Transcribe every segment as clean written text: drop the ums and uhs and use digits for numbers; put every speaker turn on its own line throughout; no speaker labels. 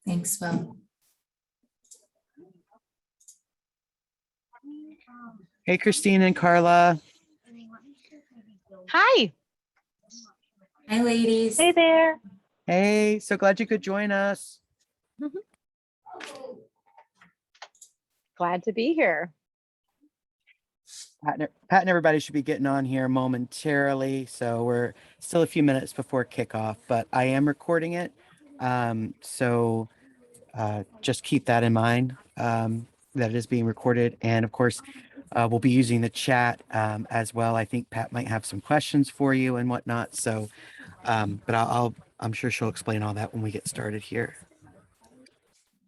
Thanks, Will.
Hey, Christine and Carla.
Hi.
Hi, ladies.
Hey there.
Hey, so glad you could join us.
Glad to be here.
Pat and everybody should be getting on here momentarily. So we're still a few minutes before kickoff, but I am recording it. So just keep that in mind, that it is being recorded. And of course, we'll be using the chat as well. I think Pat might have some questions for you and whatnot. So, but I'm sure she'll explain all that when we get started here.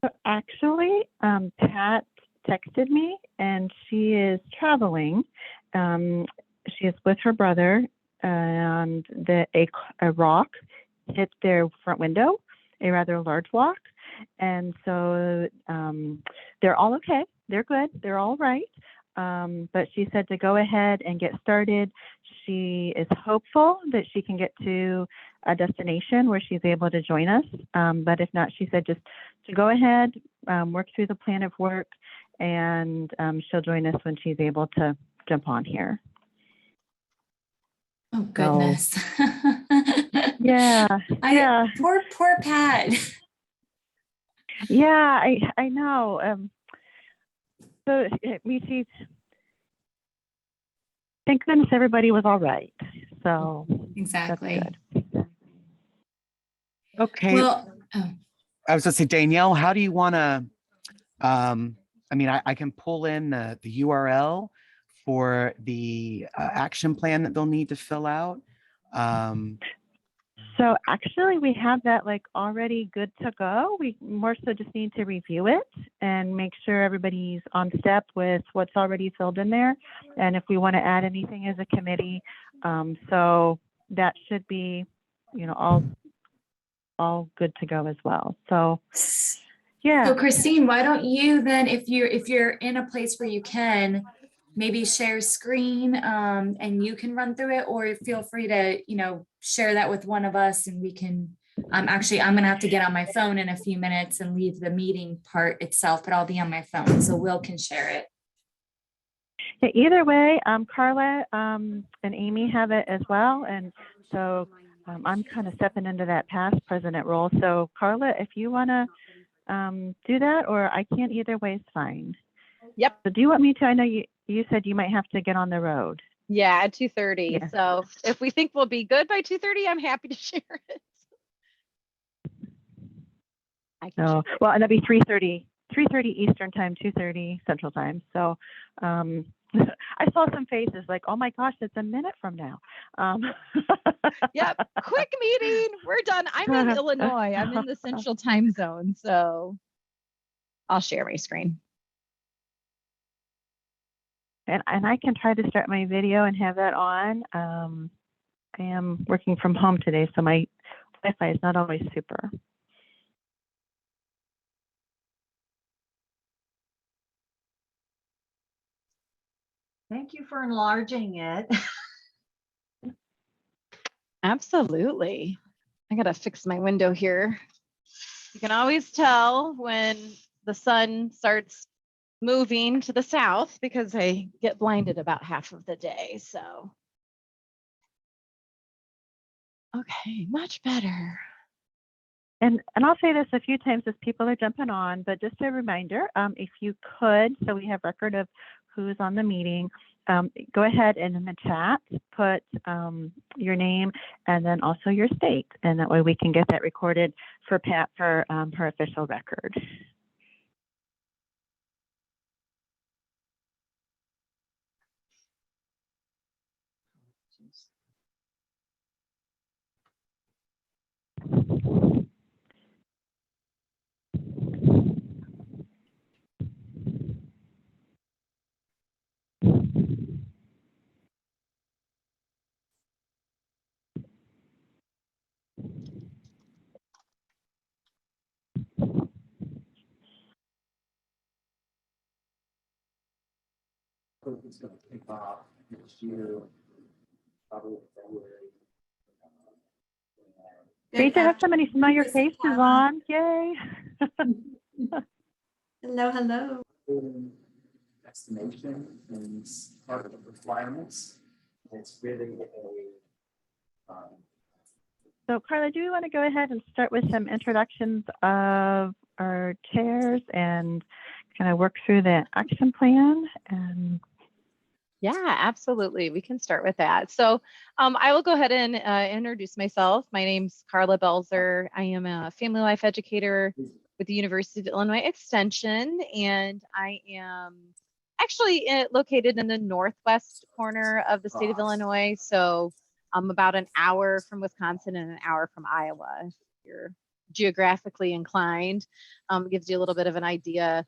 So actually, Pat texted me and she is traveling. She is with her brother and a rock hit their front window, a rather large rock. And so they're all okay. They're good. They're all right. But she said to go ahead and get started. She is hopeful that she can get to a destination where she's able to join us. But if not, she said just to go ahead, work through the plan of work, and she'll join us when she's able to jump on here.
Oh, goodness.
Yeah. Yeah.
Poor Pat.
Yeah, I know. So she's, thank goodness everybody was all right. So
Exactly.
that's good.
Okay.
Well,
I was gonna say, Danielle, how do you want to, I mean, I can pull in the URL for the action plan that they'll need to fill out.
So actually we have that like already good to go. We more so just need to review it and make sure everybody's on step with what's already filled in there. And if we want to add anything as a committee, so that should be, you know, all good to go as well. So yeah.
so Christine, why don't you then, if you're in a place where you can, maybe share screen and you can run through it, or feel free to, share that with one of us and we can, I'm gonna have to get on my phone in a few minutes and leave the meeting part itself, but I'll be on my phone so Will can share it.
Yeah, either way, Carla and Amy have it as well. And so I'm kind of stepping into that past president role. So Carla, if you want to do that, or I can't, either way is fine.
Yep.
So do you want me to? I know you said you might have to get on the road.
Yeah, at 2:30.
Yeah.
So if we think we'll be good by 2:30, I'm happy to share it.
So, well, and that'd be 3:30 Eastern time, 2:30 Central time. So I saw some faces like, oh my gosh, it's a minute from now.
Yep. Quick meeting. We're done. I'm in Illinois. I'm in the central time zone. So I'll share my screen.
And I can try to start my video and have that on. I am working from home today, so my Wi-Fi is not always super.
Thank you for enlarging it.
Absolutely. I got to fix my window here. You can always tell when the sun starts moving to the south because I get blinded about half of the day. So, okay, much better.
And I'll say this a few times as people are jumping on, but just a reminder, if you could, so we have record of who's on the meeting, go ahead and in the chat, put your name and then also your state. And that way we can get that recorded for Pat for her official record.
It's going to kick off next year, probably in February.
Great to have so many familiar faces on. Yay.
Hello, hello.
Estimation and part of the requirements. It's really
So Carla, do you want to go ahead and start with some introductions of our chairs and kind of work through the action plan? And
Yeah, absolutely. We can start with that. So I will go ahead and introduce myself. My name's Carla Belzer. I am a family life educator with the University of Illinois Extension, and I am actually located in the northwest corner of the state of Illinois. So I'm about an hour from Wisconsin and an hour from Iowa. If you're geographically inclined, gives you a little bit of an idea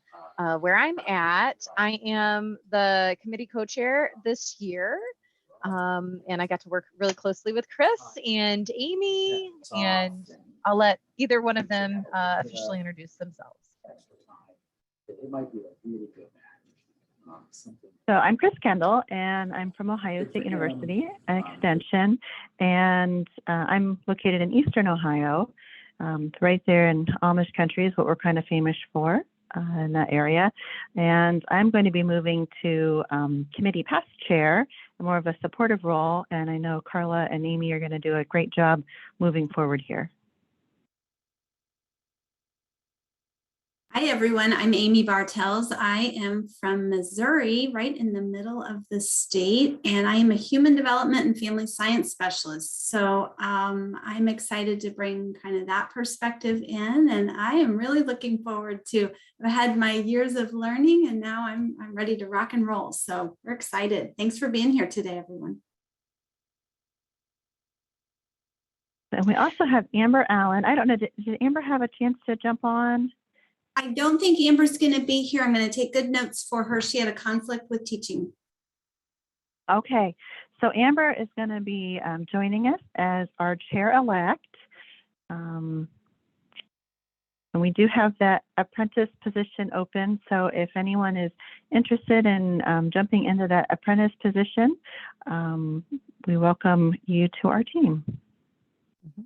where I'm at. I am the committee co-chair this year, and I got to work really closely with Chris and Amy, and I'll let either one of them officially introduce themselves.
it might be a really good match.
so I'm Chris Kendall, and I'm from Ohio State University Extension, and I'm located in Eastern Ohio. It's right there in Amish country is what we're kind of famous for in that area. And I'm going to be moving to committee past chair, more of a supportive role. And I know Carla and Amy are going to do a great job moving forward here.
Hi, everyone. I'm Amy Bartels. I am from Missouri, right in the middle of the state, and I am a human development and family science specialist. So I'm excited to bring kind of that perspective in, and I am really looking forward to, I've had my years of learning, and now I'm ready to rock and roll. So we're excited. Thanks for being here today, everyone.
And we also have Amber Allen. I don't know, did Amber have a chance to jump on?
I don't think Amber's going to be here. I'm going to take good notes for her. She had a conflict with teaching.
Okay, so Amber is going to be joining us as our chair-elect. And we do have that apprentice position open. So if anyone is interested in jumping into that apprentice position, we welcome you to our team.
Mm-hmm.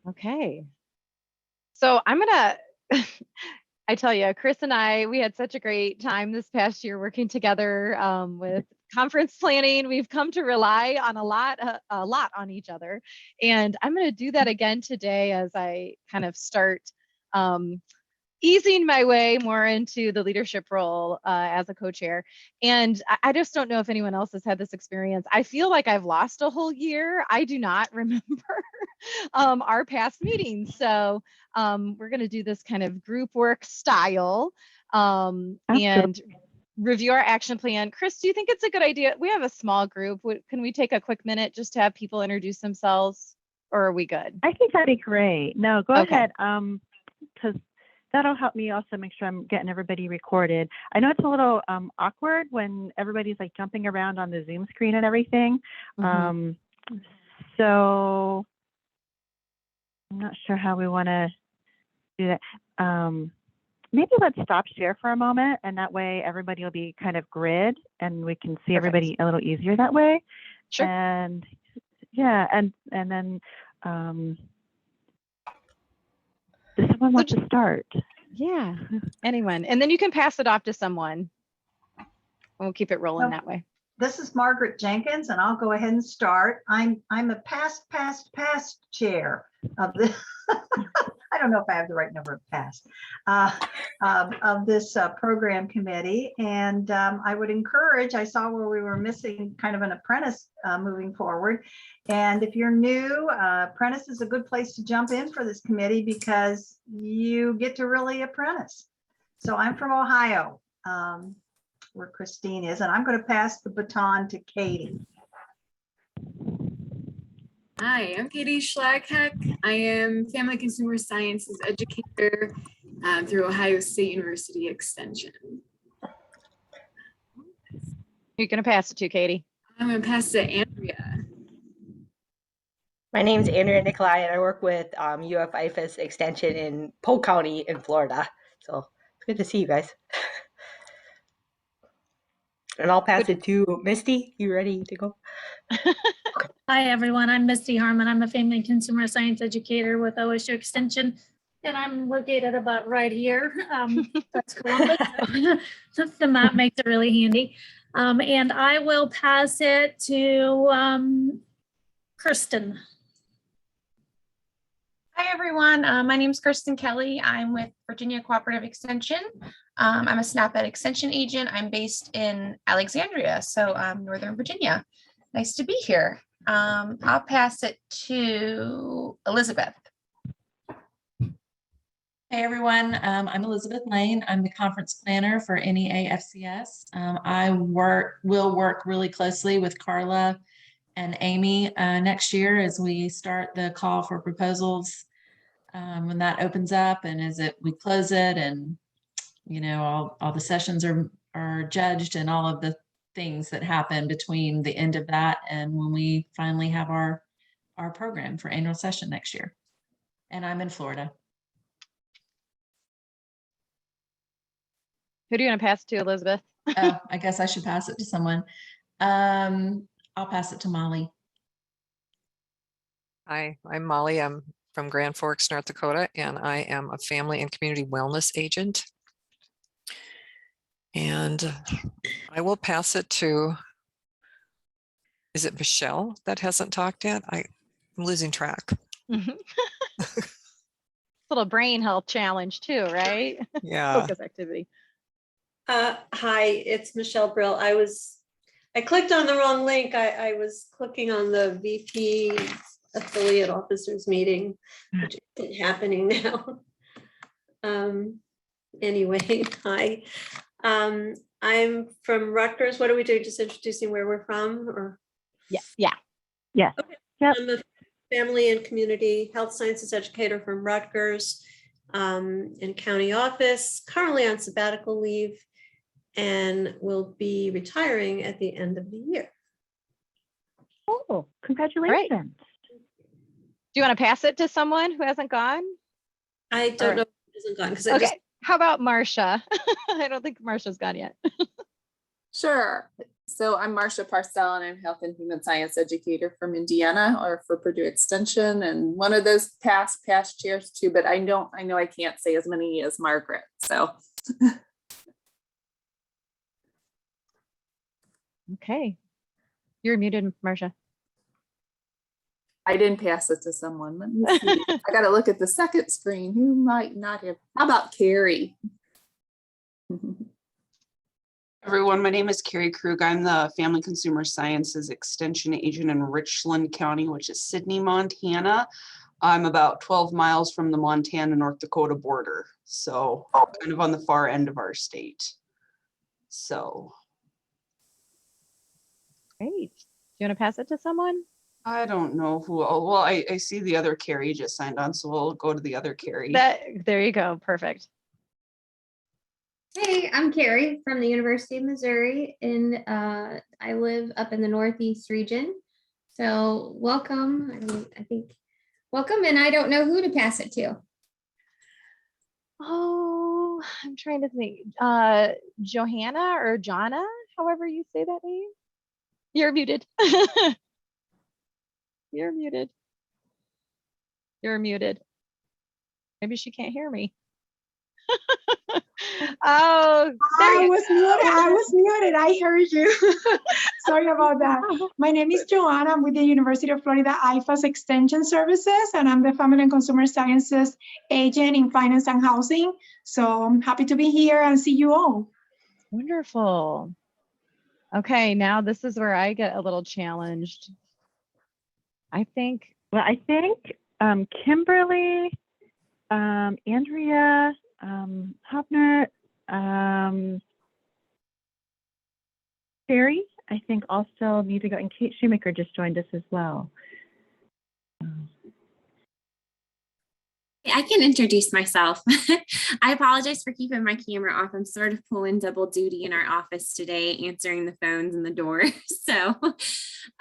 Okay. So I'm gonna, I tell you, Chris and I, we had such a great time this past year working together with conference planning. We've come to rely on a lot on each other. And I'm gonna do that again today as I kind of start easing my way more into the leadership role as a co-chair. And I just don't know if anyone else has had this experience. I feel like I've lost a whole year. I do not remember our past meetings. So we're going to do this kind of group work style and review our action plan. Chris, do you think it's a good idea? We have a small group. Can we take a quick minute just to have people introduce themselves, or are we good?
I think that'd be great. No, go
Okay.
ahead. Because that'll help me also make sure I'm getting everybody recorded. I know it's a little awkward when everybody's like jumping around on the Zoom screen and everything.
Mhm.
So I'm not sure how we want to do that. Maybe let's stop share for a moment, and that way everybody will be kind of grid and we can see everybody a little easier that way.
Sure.
And yeah, and then does someone want to start?
Yeah, anyone. And then you can pass it off to someone. We'll keep it rolling that way.
This is Margaret Jenkins, and I'll go ahead and start. I'm a past chair of the, I don't know if I have the right number of past, of this program committee. And I would encourage, I saw where we were missing kind of an apprentice moving forward. And if you're new, apprentice is a good place to jump in for this committee because you get to really apprentice. So I'm from Ohio, where Christine is, and I'm going to pass the baton to Katie.
Hi, I'm Katie Schlagheck. I am Family Consumer Sciences educator through Ohio State University Extension.
You're going to pass it to Katie.
I'm going to pass to Andrea.
My name is Andrea Nicolai, and I work with UF IFAS Extension in Polk County in Florida. So it's good to see you guys. And I'll pass it to Misty. You ready to go?
Okay.
Hi, everyone. I'm Misty Harmon. I'm a family and consumer science educator with OSU Extension, and I'm located about right here. That's Columbus. The map makes it really handy. And I will pass it to Kristen.
Hi, everyone. My name is Kristen Kelly. I'm with Virginia Cooperative Extension. I'm a SNAP Ed Extension agent. I'm based in Alexandria, so Northern Virginia. Nice to be here. I'll pass it to Elizabeth.
Hey everyone, I'm Elizabeth Lane. I'm the conference planner for NEAFCS. I will work really closely with Carla and Amy next year as we start the call for proposals when that opens up, and we close it, and all the sessions are judged, and all of the things that happen between the end of that and when we finally have our program for annual session next year. And I'm in Florida.
Who do you want to pass to, Elizabeth?
Oh, I guess I should pass it to someone. I'll pass it to Molly.
Hi, I'm Molly. I'm from Grand Forks, North Dakota, and I am a family and community wellness agent. And I will pass it to, is it Michelle that hasn't talked yet? I'm losing track.
Little brain health challenge too, right?
Yeah.
Focus activity.
Hi, it's Michelle Brill. I clicked on the wrong link. I was clicking on the VP affiliate officers meeting, which isn't happening now. Anyway, hi. I'm from Rutgers. What are we doing? Just introducing where we're from, or?
Yeah.
Okay. Yep. I'm a family and community health sciences educator from Rutgers in county office, currently on sabbatical leave, and will be retiring at the end of the year.
Oh, congratulations.
Right. Do you want to pass it to someone who hasn't gone?
I don't know who hasn't gone, because I
Okay.
just.
How about Marcia? I don't think Marcia's gone yet.
Sure. So I'm Marcia Parcell, and I'm health and human science educator from Indiana, or for Purdue Extension, and one of those past chairs too, but I know I can't say as many as Margaret. So
Okay. You're muted, Marcia.
I didn't pass it to someone. Let me see. I got to look at the second screen. Who might not have? How about Carrie?
Everyone, my name is Carrie Krug. I'm the Family Consumer Sciences Extension Agent in Richland County, which is Sidney, Montana. I'm about 12 miles from the Montana-North Dakota border, so kind of on the far end of our state. So.
Great. Do you want to pass it to someone?
I don't know who. Well, I see the other Carrie just signed on, so we'll go to the other Carrie.
There you go. Perfect.
Hey, I'm Carrie from the University of Missouri, and I live up in the Northeast region. So welcome. I think welcome, and I don't know who to pass it to.
Oh, I'm trying to think. Johanna or Jonna, however you say that name. You're muted. You're muted. You're muted. Maybe she can't hear me. Oh,
I was muted. I heard you. Sorry about that. My name is Joanna. I'm with the University of Florida IFAS Extension Services, and I'm the Family and Consumer Sciences Agent in Finance and Housing. So I'm happy to be here and see you all.
Wonderful. Okay, now this is where I get a little challenged. I think
Kimberly, Andrea, Hopner, Terry, I think also need to go, and Kate Shoemaker just joined us as well.
I can introduce myself. I apologize for keeping my camera off. I'm sort of pulling double duty in our office today, answering the phones and the door. So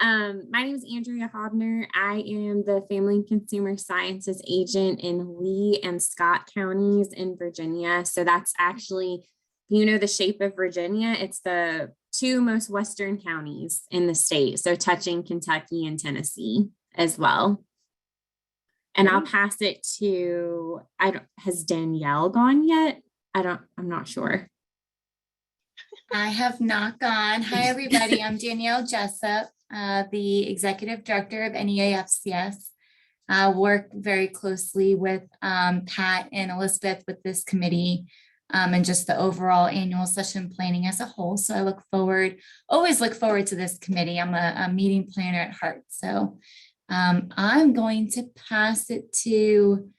my name is Andrea Hobner. I am the Family and Consumer Sciences Agent in Lee and Scott counties in Virginia. So that's actually, you know, the shape of Virginia. It's the
two most western counties in the state, so touching Kentucky and Tennessee as well. And I'll pass it to, has Danielle gone yet? I'm not sure.
I have not gone. Hi, everybody. I'm Danielle Jessup, the Executive Director of NEAFCS. Work very closely with Pat and Elizabeth with this committee and just the overall annual session planning as a whole. So I always look forward to this committee. I'm a meeting planner at heart. So I'm going to pass it to,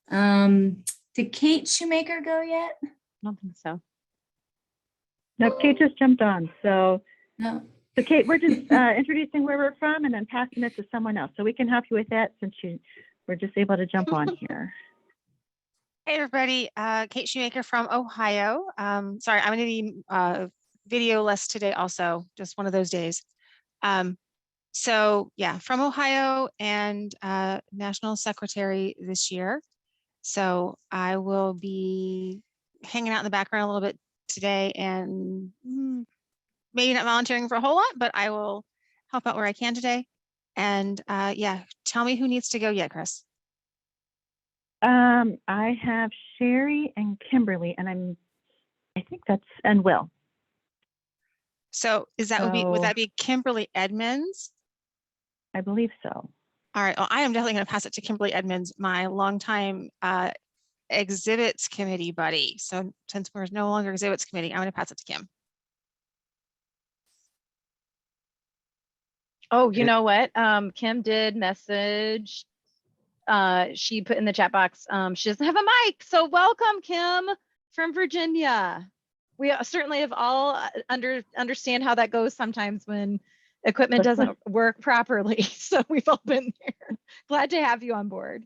did Kate Shoemaker go yet?
I don't think so.
No, Kate just jumped on. So,
no.
So Kate, we're just introducing where we're from and then passing it to someone else. So we can help you with that since we're just able to jump on here.
Hey everybody, Kate Shoemaker from Ohio. Sorry, I'm going to be video-less today also, just one of those days. So yeah, from Ohio and National Secretary this year. So I will be hanging out in the background a little bit today and maybe not volunteering for a whole lot, but I will help out where I can today. And yeah, tell me who needs to go yet, Chris.
I have Sherry and Kimberly, and I think that's, and Will.
So is that would that be Kimberly Edmonds?
I believe so.
All right. Well, I am definitely going to pass it to Kimberly Edmonds, my longtime exhibits committee buddy. So since we're no longer exhibits committee, I'm going to pass it to Kim.
Oh, you know what? Kim did message. She put in the chat box. She doesn't have a mic. So welcome, Kim from Virginia. We certainly have all understand how that goes sometimes when equipment doesn't work properly. So we've all been there. Glad to have you on board.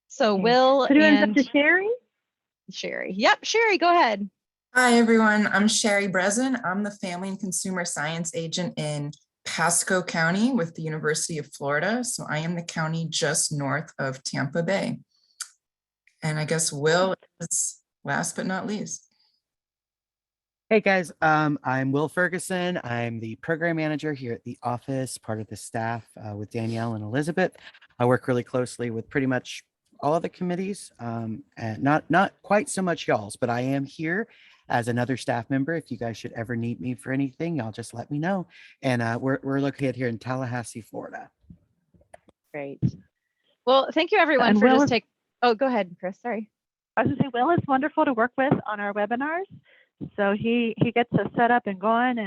So
Okay.
Will
So do
and
to Sherry?
Sherry. Yep, Sherry, go ahead.
Hi, everyone. I'm Sherry Breslin. I'm the Family and Consumer Science Agent in Pasco County with the University of Florida. So I am the county just north of Tampa Bay. And I guess Will is last but not least.
Hey guys, I'm Will Ferguson. I'm the program manager here at the office, part of the staff with Danielle and Elizabeth. I work really closely with pretty much all of the committees, and not quite so much y'all's, but I am here as another staff member. If you guys should ever need me for anything, y'all just let me know. And we're located here in Tallahassee, Florida.
Great. Well, thank you everyone
And
for
Will
just taking. Oh, go ahead, Chris. Sorry.
I was going to say, Will is wonderful to work with on our webinars. So he gets us set up and going,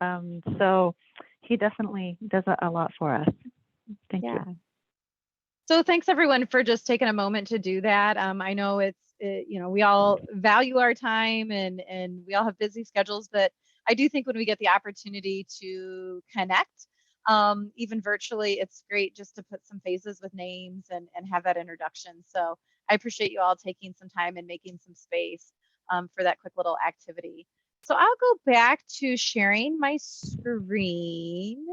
and so he definitely does a lot for us. Thank you.
So thanks everyone for just taking a moment to do that. I know we all value our time and we all have busy schedules, but I do think when we get the opportunity to connect, even virtually, it's great just to put some faces with names and have that introduction. So I appreciate you all taking some time and making some space for that quick little activity. So I'll go back to sharing my screen.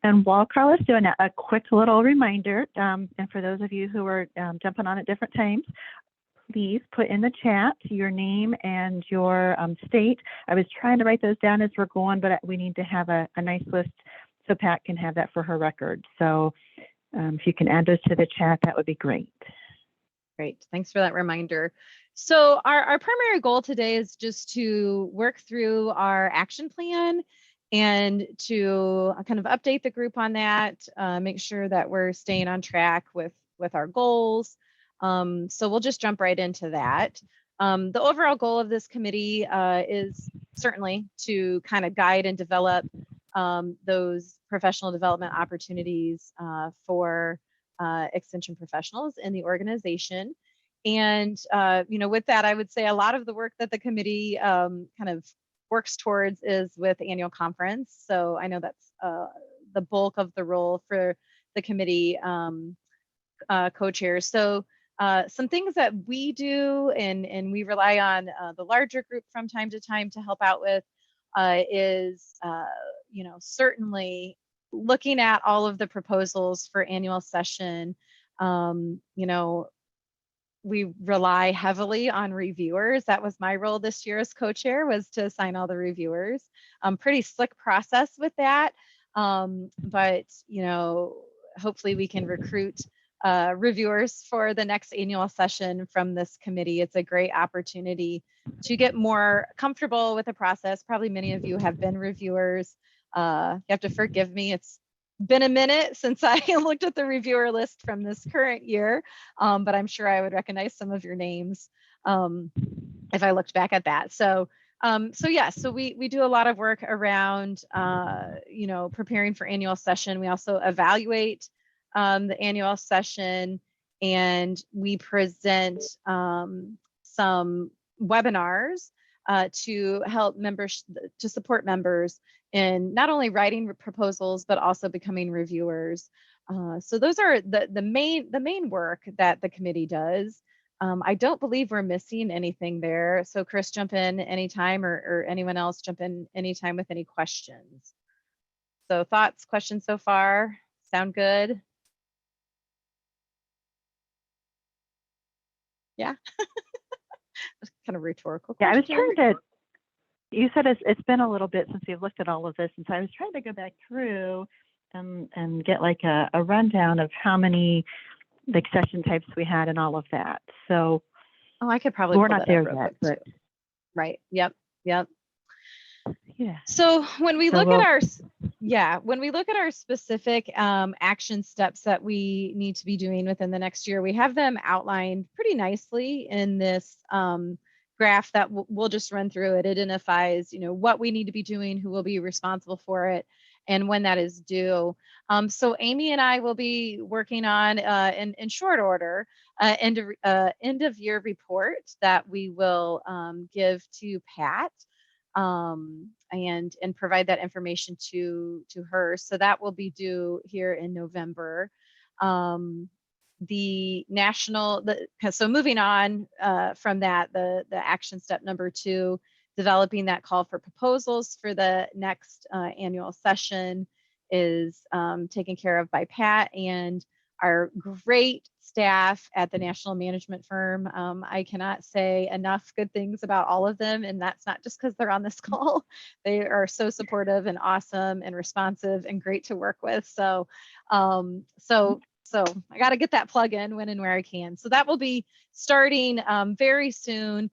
And while Carla's doing a quick little reminder, and for those of you who are jumping on at different times, please put in the chat your name and your state. I was trying to write those down as we're going, but we need to have a nice list so Pat can have that for her record. So if you can add those to the chat, that would be great.
Great, thanks for that reminder. So our primary goal today is just to work through our action plan and to kind of update the group on that, make sure that we're staying on track with our goals. So we'll just jump right into that. The overall goal of this committee is certainly to kind of guide and develop those professional development opportunities for extension professionals in the organization. And with that, I would say a lot of the work that the committee kind of works towards is with annual conference. So I know that's the bulk of the role for the committee co-chairs. So some things that we do and we rely on the larger group from time to time to help out with is certainly looking at all of the proposals for annual session, we rely heavily on reviewers. That was my role this year as co-chair, was to assign all the reviewers. Pretty slick process with that. But, you know, hopefully we can recruit reviewers for the next annual session from this committee. It's a great opportunity to get more comfortable with the process. Probably many of you have been reviewers. You have to forgive me. It's been a minute since I looked at the reviewer list from this current year, but I'm sure I would recognize some of your names if I looked back at that. So we do a lot of work around, you know, preparing for annual session. We also evaluate the annual session, and we present some webinars to help members, to support members in not only writing proposals, but also becoming reviewers. So those are the main work that the committee does. I don't believe we're missing anything there. So Chris, jump in anytime, or anyone else jump in anytime with any questions. So thoughts, questions so far? Sound good? Yeah. Kind of rhetorical
Yeah, I was
question.
trying to, you said it's been a little bit since we've looked at all of this, and so I was trying to go back through and get like a rundown of how many like session types we had and all of that. So
I could probably
we're
pull
not
that
there
up real
yet,
quick
but
too. Right. Yep. Yeah.
So
when we
so
look
we'll,
at our, when we look at our specific action steps that we need to be doing within the next year, we have them outlined pretty nicely in this graph that we'll just run through. It identifies, you know, what we need to be doing, who will be responsible for it, and when that is due. So Amy and I will be working on, in short order, end of year report that we will give to Pat, and provide that information to her. So that will be due here in November. The national, so moving on from that, the action step number 2, developing that call for proposals for the next annual session, is taken care of by Pat and our great staff at the national management firm. I cannot say enough good things about all of them, and that's not just because they're on this call. They are so supportive and awesome and responsive and great to work with. So I got to get that plug in when and where I can. So that will be starting very soon.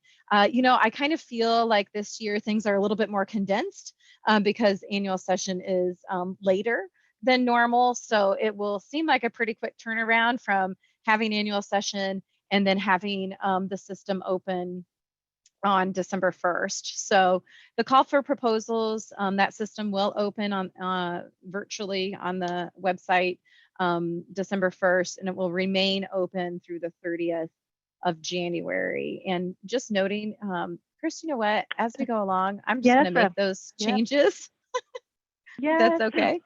You know, I kind of feel like this year things are a little bit more condensed because annual session is later than normal. So it will seem like a pretty quick turnaround from having annual session and then having the system open on December 1st. So the call for proposals, that system will open on virtually on the website December 1st, and it will remain open through the 30th of January. And just noting, Chris, you know what, as we go along, I'm just going to make those changes.
yeah,
That's okay.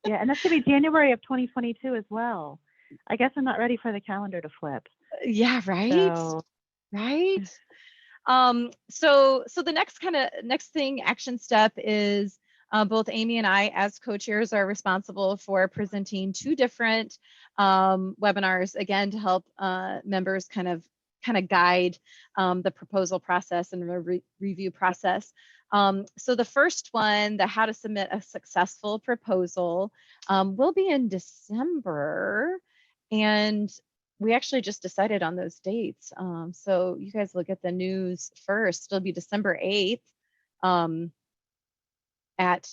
Yeah, and that's going to be January of 2022 as well. I guess I'm not ready for the calendar to flip.
Yeah, right.
So,
right. So the next thing, action step, is both Amy and I as co-chairs are responsible for presenting 2 different webinars, again, to help members kind of guide the proposal process and review process. So the first one, the how to submit a successful proposal, will be in December, and we actually just decided on those dates. So you guys look at the news first. It'll be December 8th at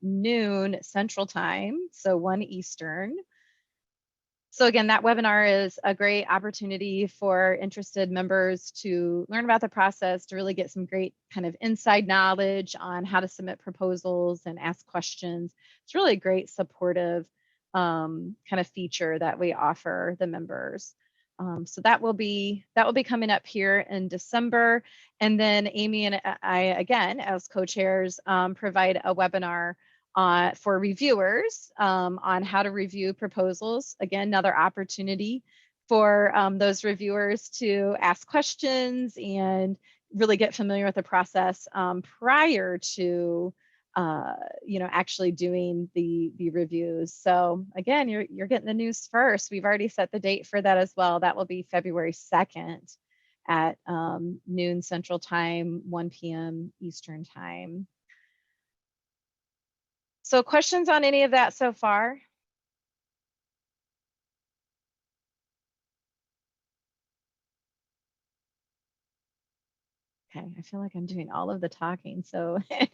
noon Central Time, so 1 Eastern. So again, that webinar is a great opportunity for interested members to learn about the process, to really get some great kind of inside knowledge on how to submit proposals and ask questions. It's really a great supportive kind of feature that we offer the members. So that will be coming up here in December. And then Amy and I, again, as co-chairs, provide a webinar for reviewers on how to review proposals. Again, another opportunity for those reviewers to ask questions and really get familiar with the process prior to actually doing the reviews. So again, you're getting the news first. We've already set the date for that as well. That will be February 2nd at noon Central Time, 1 p.m. Eastern Time. So questions on any of that so far? Okay, I feel like I'm doing all of the talking. So if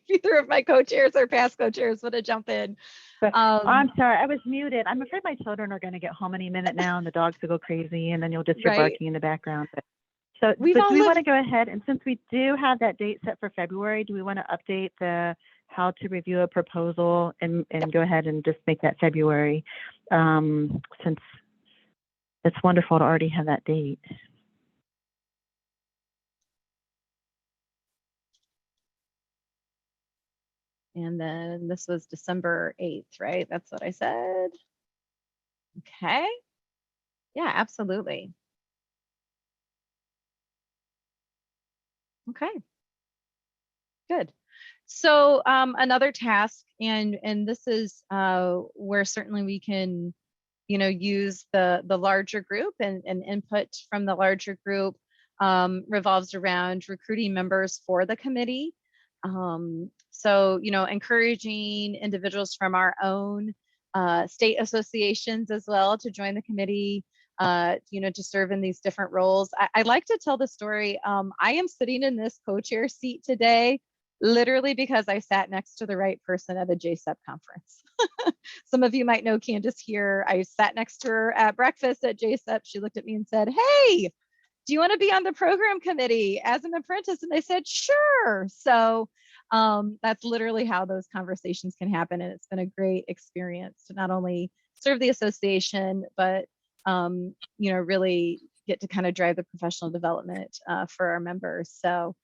either of my co-chairs or past co-chairs want to jump in.
I'm sorry, I was muted. I'm afraid my children are going to get home any minute now and the dogs will go crazy and then you'll just hear
Right.
barking in the background. So
We've
but
all
do we want to
lived-
go ahead, and since we do have that date set for February, do we want to update the how to review a proposal and go ahead and just make that February, since it's wonderful to already have that date.
And then this was December 8th, right? That's what I said. Okay. Yeah, absolutely. Okay. Good. So another task, and this is where certainly we can, use the larger group and input from the larger group, revolves around recruiting members for the committee. So, encouraging individuals from our own state associations as well to join the committee, to serve in these different roles. I like to tell the story. I am sitting in this co-chair seat today, literally because I sat next to the right person at a JSEP conference. Some of you might know Candace here. I sat next to her at breakfast at JSEP. She looked at me and said, "Hey, do you want to be on the program committee as an apprentice?" And I said, "Sure." So that's literally how those conversations can happen. And it's been a great experience to not only serve the association, but really get to kind of drive the professional development for our members. So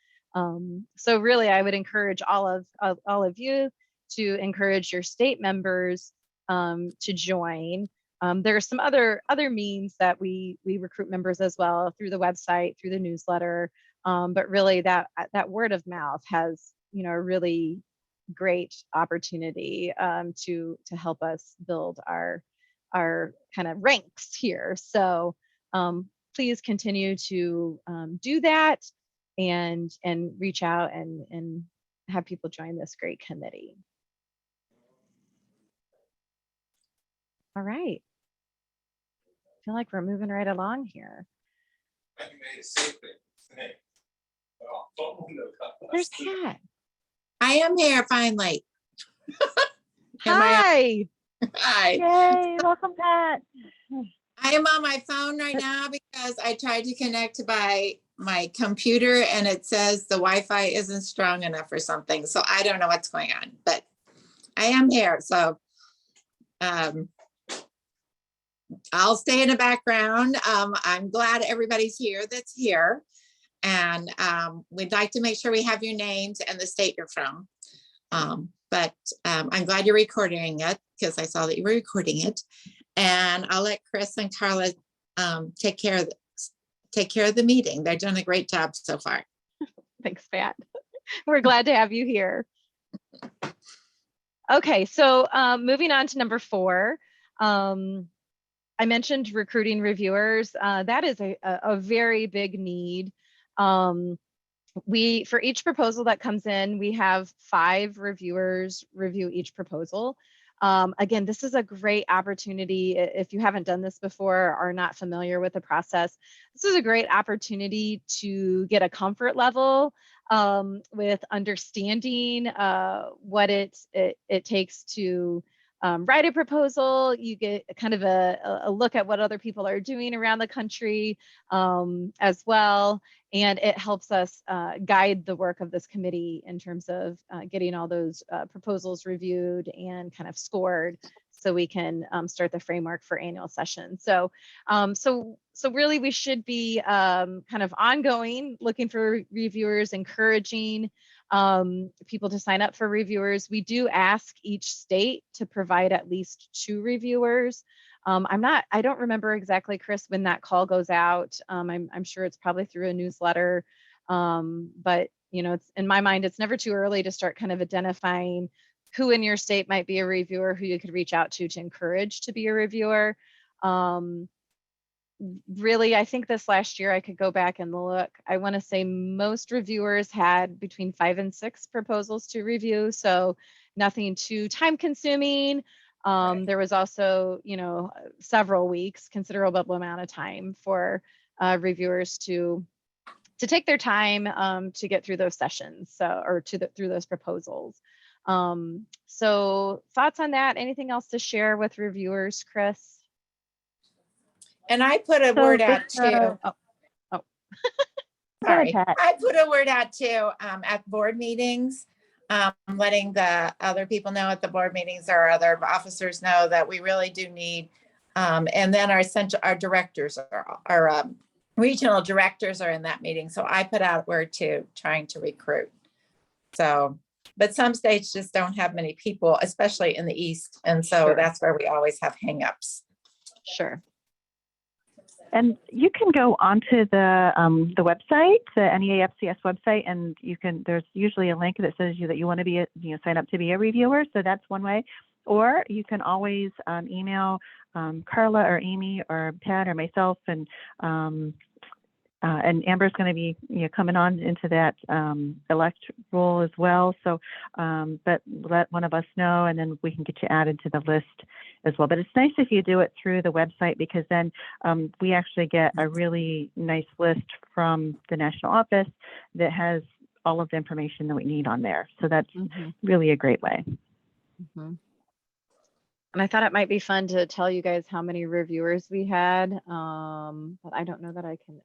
really, I would encourage all of you to encourage your state members to join. There are some other means that we recruit members as well, through the website, through the newsletter. But really, that word of mouth has a really great opportunity to help us build our kind of ranks here. So please continue to do that and reach out and have people join this great committee. All right. I feel like we're moving right along here. There's Pat.
I am here finally.
Hi.
Hi.
Yay, welcome, Pat.
I am on my phone right now because I tried to connect by my computer and it says the Wi-Fi isn't strong enough or something. So I don't know what's going on, but I am here. So I'll stay in the background. I'm glad everybody's here that's here. And we'd like to make sure we have your names and the state you're from. But I'm glad you're recording it because I saw that you were recording it. And I'll let Chris and Carla take care of the meeting. They're doing a great job so far.
Thanks, Pat. We're glad to have you here. Okay, so moving on to number 4. I mentioned recruiting reviewers. That is a very big need. For each proposal that comes in, we have 5 reviewers review each proposal. Again, this is a great opportunity. If you haven't done this before or are not familiar with the process, this is a great opportunity to get a comfort level with understanding what it takes to write a proposal. You get kind of a look at what other people are doing around the country as well. And it helps us guide the work of this committee in terms of getting all those proposals reviewed and kind of scored so we can start the framework for annual session. So really we should be kind of ongoing, looking for reviewers, encouraging people to sign up for reviewers. We do ask each state to provide at least 2 reviewers. I don't remember exactly, Chris, when that call goes out. I'm sure it's probably through a newsletter, but it's in my mind, it's never too early to start kind of identifying who in your state might be a reviewer, who you could reach out to encourage to be a reviewer. Really, I think this last year I could go back and look. I want to say most reviewers had between 5 and 6 proposals to review, so nothing too time consuming. There was also, several weeks, considerable amount of time for reviewers to take their time to get through those sessions, or through those proposals. So thoughts on that? Anything else to share with reviewers, Chris?
And I put a word out too. Sorry. I put a word out too at board meetings, letting the other people know at the board meetings or other officers know that we really do need, and then our directors, our regional directors are in that meeting. So I put out a word too, trying to recruit. So, but some states just don't have many people, especially in the East. And so that's where we always have hangups.
Sure.
And you can go onto the website, the NEAFCS website, and there's usually a link that says that you want to be sign up to be a reviewer. So that's one way. Or you can always email Carla or Amy or Pat or myself, and Amber's going to be coming on into that elect role as well. So, but let one of us know, and then we can get you added to the list as well. But it's nice if you do it through the website, because then we actually get a really nice list from the national office that has all of the information that we need on there. So that's really a great way.
And I thought it might be fun to tell you guys how many reviewers we had, but I don't know that I can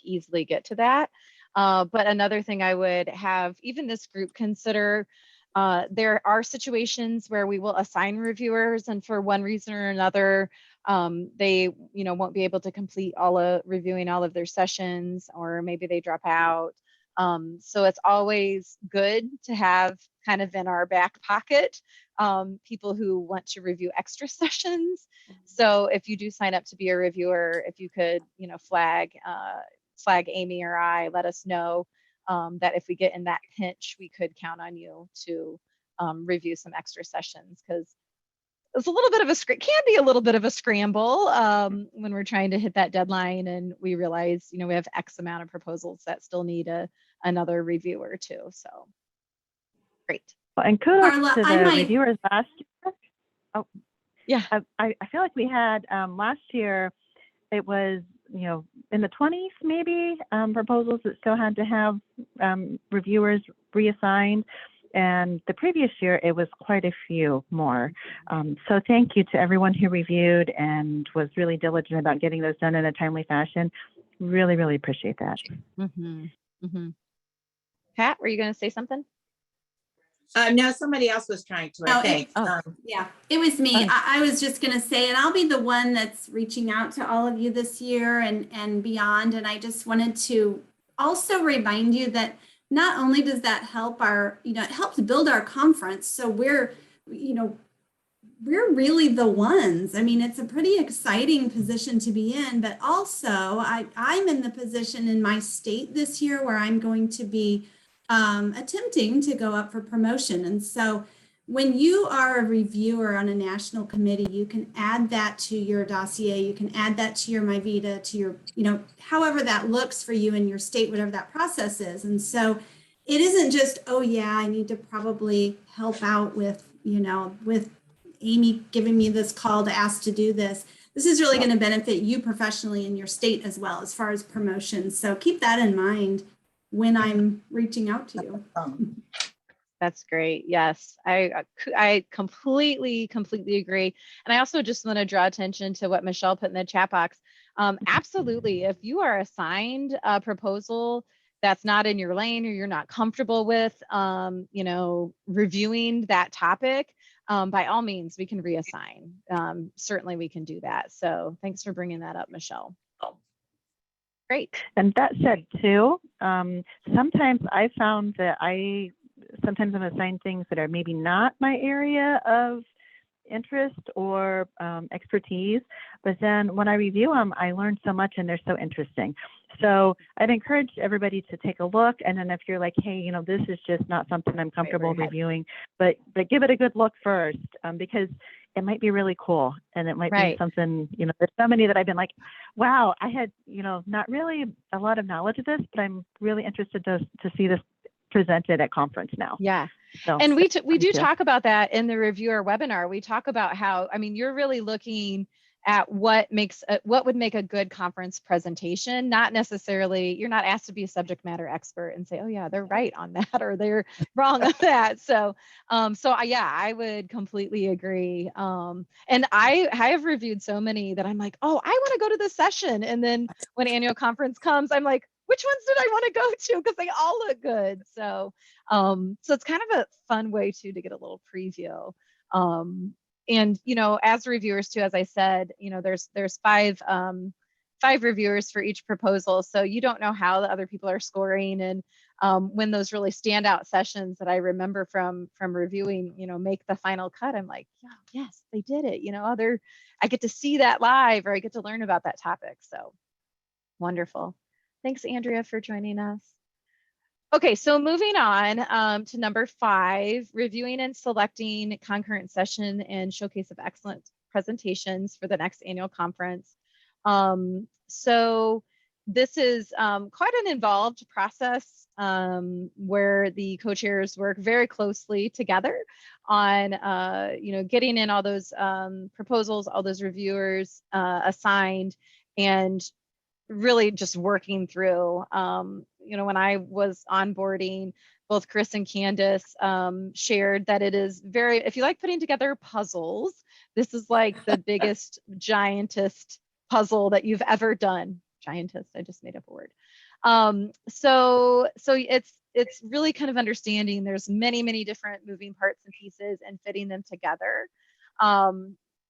easily get to that. But another thing I would have even this group consider, there are situations where we will assign reviewers, and for one reason or another, they won't be able to complete reviewing all of their sessions, or maybe they drop out. So it's always good to have kind of in our back pocket people who want to review extra sessions. So if you do sign up to be a reviewer, if you could, flag Amy or I, let us know that if we get in that pinch, we could count on you to review some extra sessions, because it's a little bit of can be a little bit of a scramble when we're trying to hit that deadline, and we realize, we have X amount of proposals that still need another reviewer too. So great.
Well, and kudos
Carla,
to the reviewers last year. Oh,
yeah.
I feel like we had last year, it was, in the 20s maybe, proposals that still had to have reviewers reassigned. And the previous year, it was quite a few more. So thank you to everyone who reviewed and was really diligent about getting those done in a timely fashion. Really, really appreciate that.
Pat, were you going to say something?
No, somebody else was trying to, I think.
Yeah, it was me. I was just going to say, and I'll be the one that's reaching out to all of you this year and beyond. And I just wanted to also remind you that not only does that help it helps build our conference. So we're really the ones. I mean, it's a pretty exciting position to be in, but also I'm in the position in my state this year where I'm going to be attempting to go up for promotion. And so when you are a reviewer on a national committee, you can add that to your dossier, you can add that to your MyVita, to your, however that looks for you in your state, whatever that process is. And so it isn't just, oh yeah, I need to probably help out with, with Amy giving me this call to ask to do this. This is really going to benefit you professionally in your state as well, as far as promotions. So keep that in mind when I'm reaching out to you.
That's great. Yes, I completely agree. And I also just want to draw attention to what Michelle put in the chat box. Absolutely. If you are assigned a proposal that's not in your lane, or you're not comfortable with, reviewing that topic, by all means, we can reassign. Certainly we can do that. So thanks for bringing that up, Michelle. Great.
And that said too, sometimes I found that sometimes I'm assigned things that are maybe not my area of interest or expertise, but then when I review them, I learn so much and they're so interesting. So I'd encourage everybody to take a look. And then if you're like, hey, you know, this is just not something I'm comfortable reviewing, but give it a good look first, because it might be really cool. And it might be something, you know, there's so many that I've been like, wow, I had, you know, not really a lot of knowledge of this, but I'm really interested to see this presented at conference now.
Yeah.
So,
and we do
you.
talk about that in the reviewer webinar. We talk about how, I mean, you're really looking at what would make a good conference presentation, not necessarily, you're not asked to be a subject matter expert and say, oh yeah, they're right on that or they're wrong on that. So, yeah, I would completely agree. And I have reviewed so many that I'm like, oh, I want to go to this session. And then when annual conference comes, I'm like, which ones did I want to go to? Because they all look good. So, so it's kind of a fun way too to get a little preview. And you know, as reviewers too, as I said, you know, there's five reviewers for each proposal, so you don't know how the other people are scoring. And when those really standout sessions that I remember from reviewing, you know, make the final cut, I'm like, yeah, yes, they did it. You know, I get to see that live, or I get to learn about that topic. So wonderful. Thanks, Andrea, for joining us. Okay, so moving on to number 5, reviewing and selecting concurrent session and showcase of excellent presentations for the next annual conference. So this is quite an involved process where the co-chairs work very closely together on you know, getting in all those proposals, all those reviewers assigned, and really just working through. You know, when I was onboarding, both Chris and Candace shared that it is very, if you like putting together puzzles, this is like the biggest, giantest puzzle that you've ever done. Giantest, I just made up a word. So it's really kind of understanding there's many different moving parts and pieces and fitting them together.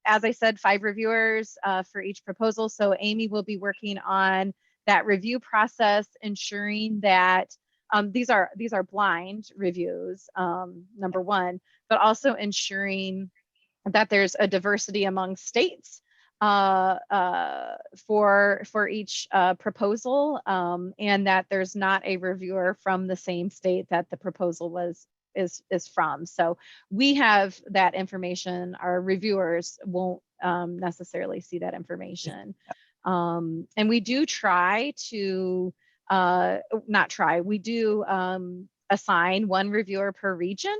As I said, 5 reviewers for each proposal. So Amy will be working on that review process, ensuring that these are blind reviews, number 1, but also ensuring that there's a diversity among states for each proposal, and that there's not a reviewer from the same state that the proposal is from. So we have that information. Our reviewers won't necessarily see that information. And we do try to, we do assign 1 reviewer per region.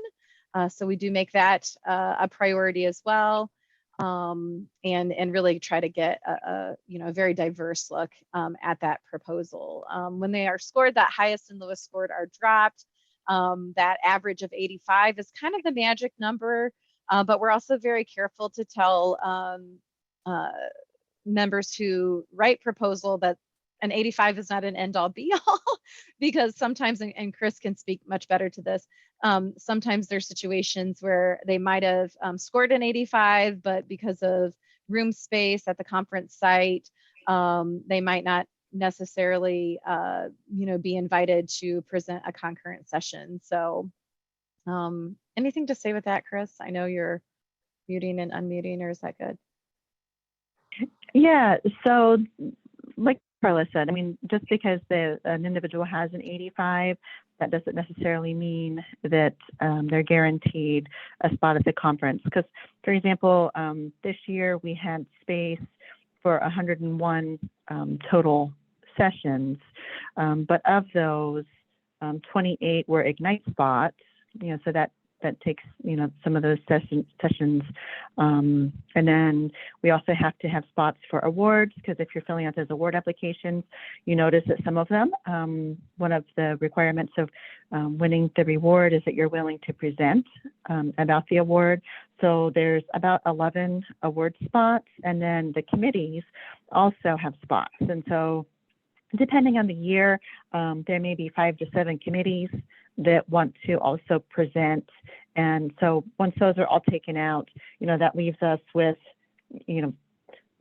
So we do make that a priority as well. And really try to get a you know, a very diverse look at that proposal. When they are scored, that highest and lowest scored are dropped. That average of 85 is kind of the magic number, but we're also very careful to tell members who write proposal that an 85 is not an end all be all, because sometimes, and Chris can speak much better to this, sometimes there's situations where they might have scored an 85, but because of room space at the conference site, they might not necessarily you know, be invited to present a concurrent session. So anything to say with that, Chris? I know you're muting and unmuting, or is that good?
Yeah, so like Carla said, I mean, just because an individual has an 85, that doesn't necessarily mean that they're guaranteed a spot at the conference. Because, for example, this year we had space for 101 total sessions, but of those, 28 were Ignite spots. You know, so that takes, you know, some of those sessions. And then we also have to have spots for awards, because if you're filling out those award applications, you notice that some of them, one of the requirements of winning the reward is that you're willing to present about the award. So there's about 11 award spots, and then the committees also have spots. And so depending on the year, there may be 5 to 7 committees that want to also present. And so once those are all taken out, you know, that leaves us with, you know,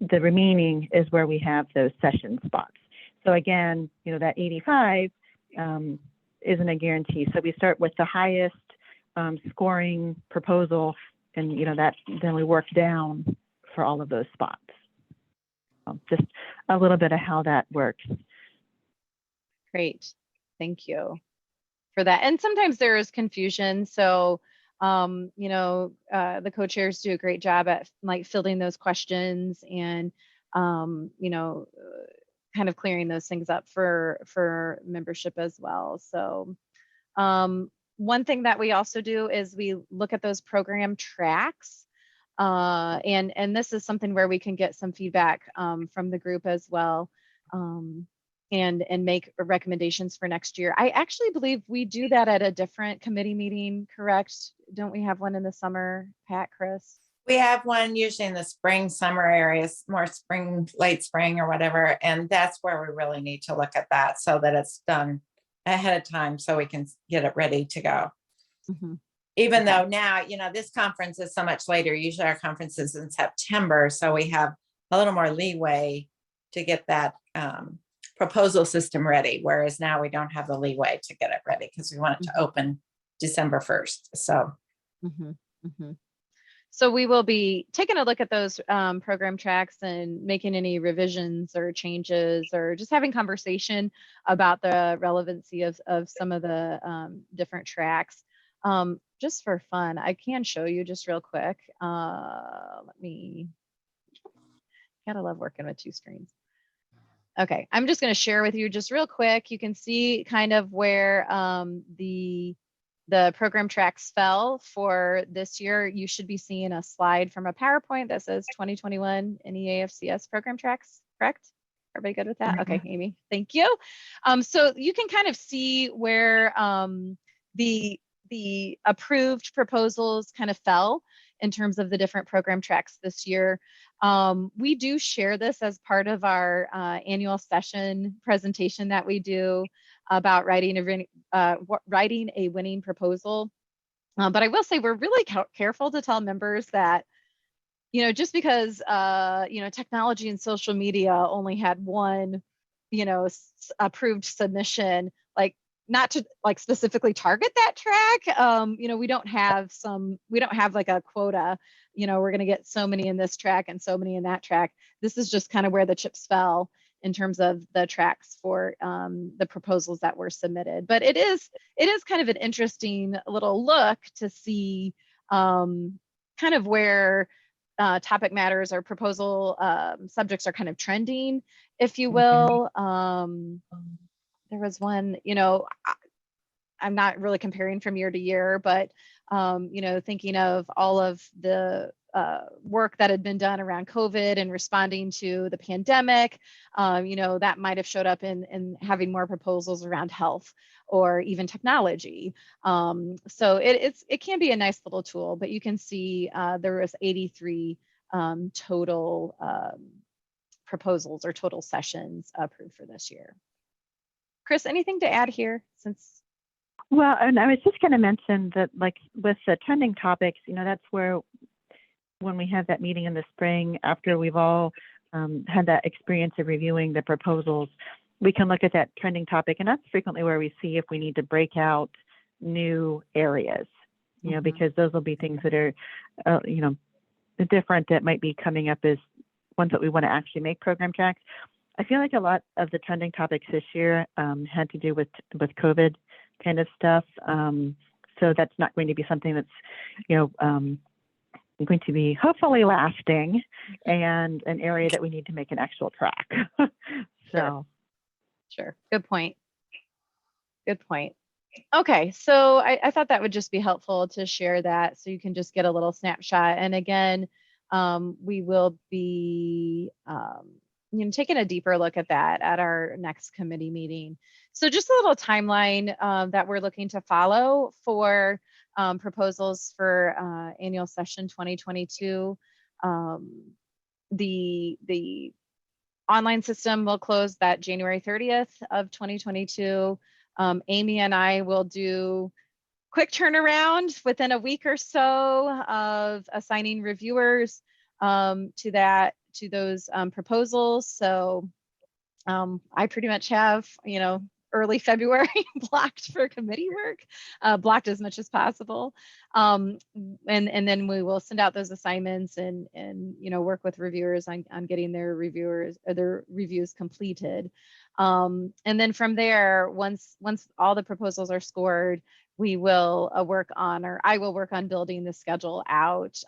the remaining is where we have those session spots. So again, you know, that 85 isn't a guarantee. So we start with the highest scoring proposal you know, that then we work down for all of those spots. Just a little bit of how that works.
Great. Thank you for that. And sometimes there is confusion. So, you know, the co-chairs do a great job at like fielding those questions and, you know, kind of clearing those things up for membership as well. So, one thing that we also do is we look at those program tracks. And this is something where we can get some feedback from the group as well, and make recommendations for next year. I actually believe we do that at a different committee meeting, correct? Don't we have one in the summer, Pat, Chris?
We have one usually in the spring, summer areas, more spring, late spring or whatever. And that's where we really need to look at that so that it's done ahead of time so we can get it ready to go.
Mm-hmm.
Even though now, you know, this conference is so much later. Usually our conference is in September. So we have a little more leeway to get that proposal system ready. Whereas now we don't have the leeway to get it ready because we want it to open December 1st. So.
Mm-hmm. Mm-hmm. So we will be taking a look at those program tracks and making any revisions or changes or just having conversation about the relevancy of some of the different tracks. Just for fun, I can show you just real quick. Let me, gotta love working with two screens. Okay, I'm just gonna share with you just real quick. You can see kind of where the program tracks fell for this year. You should be seeing a slide from a PowerPoint that says 2021 NEAFCS program tracks, correct? Everybody good with that? Okay, Amy, thank you. So you can kind of see where the approved proposals kind of fell in terms of the different program tracks this year. We do share this as part of our annual session presentation that we do about writing a winning proposal. But I will say we're really careful to tell members that, you know, just because, you know, technology and social media only had one, you know, approved submission, like not to like specifically target that track. You know, we don't have like a quota, you know, we're going to get so many in this track and so many in that track. This is just kind of where the chips fell in terms of the tracks for the proposals that were submitted. But it is kind of an interesting little look to see kind of where topic matters or proposal subjects are kind of trending, if you will. There was one, you know, I'm not really comparing from year to year, but you know, thinking of all of the work that had been done around COVID and responding to the pandemic, you know, that might have showed up in having more proposals around health or even technology. So it can be a nice little tool, but you can see there was 83 total proposals or total sessions approved for this year. Chris, anything to add here since?
Well, and I was just going to mention that, like with the trending topics, you know, that's where when we have that meeting in the spring, after we've all had that experience of reviewing the proposals, we can look at that trending topic, and that's frequently where we see if we need to break out new areas, you know, because those will be things that are, you know, different that might be coming up as ones that we want to actually make program tracks. I feel like a lot of the trending topics this year had to do with COVID kind of stuff. So that's not going to be something that's, you know, going to be hopefully lasting and an area that we need to make an actual track. So.
Sure. Good point. Good point. Okay, so I thought that would just be helpful to share that so you can just get a little snapshot. And again, we will be you know, taking a deeper look at that at our next committee meeting. So just a little timeline that we're looking to follow for proposals for annual session 2022. The online system will close that January 30th of 2022. Amy and I will do quick turnaround within a week or so of assigning reviewers to those proposals. So I pretty much have, you know, early February blocked for committee work, blocked as much as possible. And then we will send out those assignments and work with reviewers on getting their reviews completed. And then from there, once all the proposals are scored, we will I will work on building the schedule out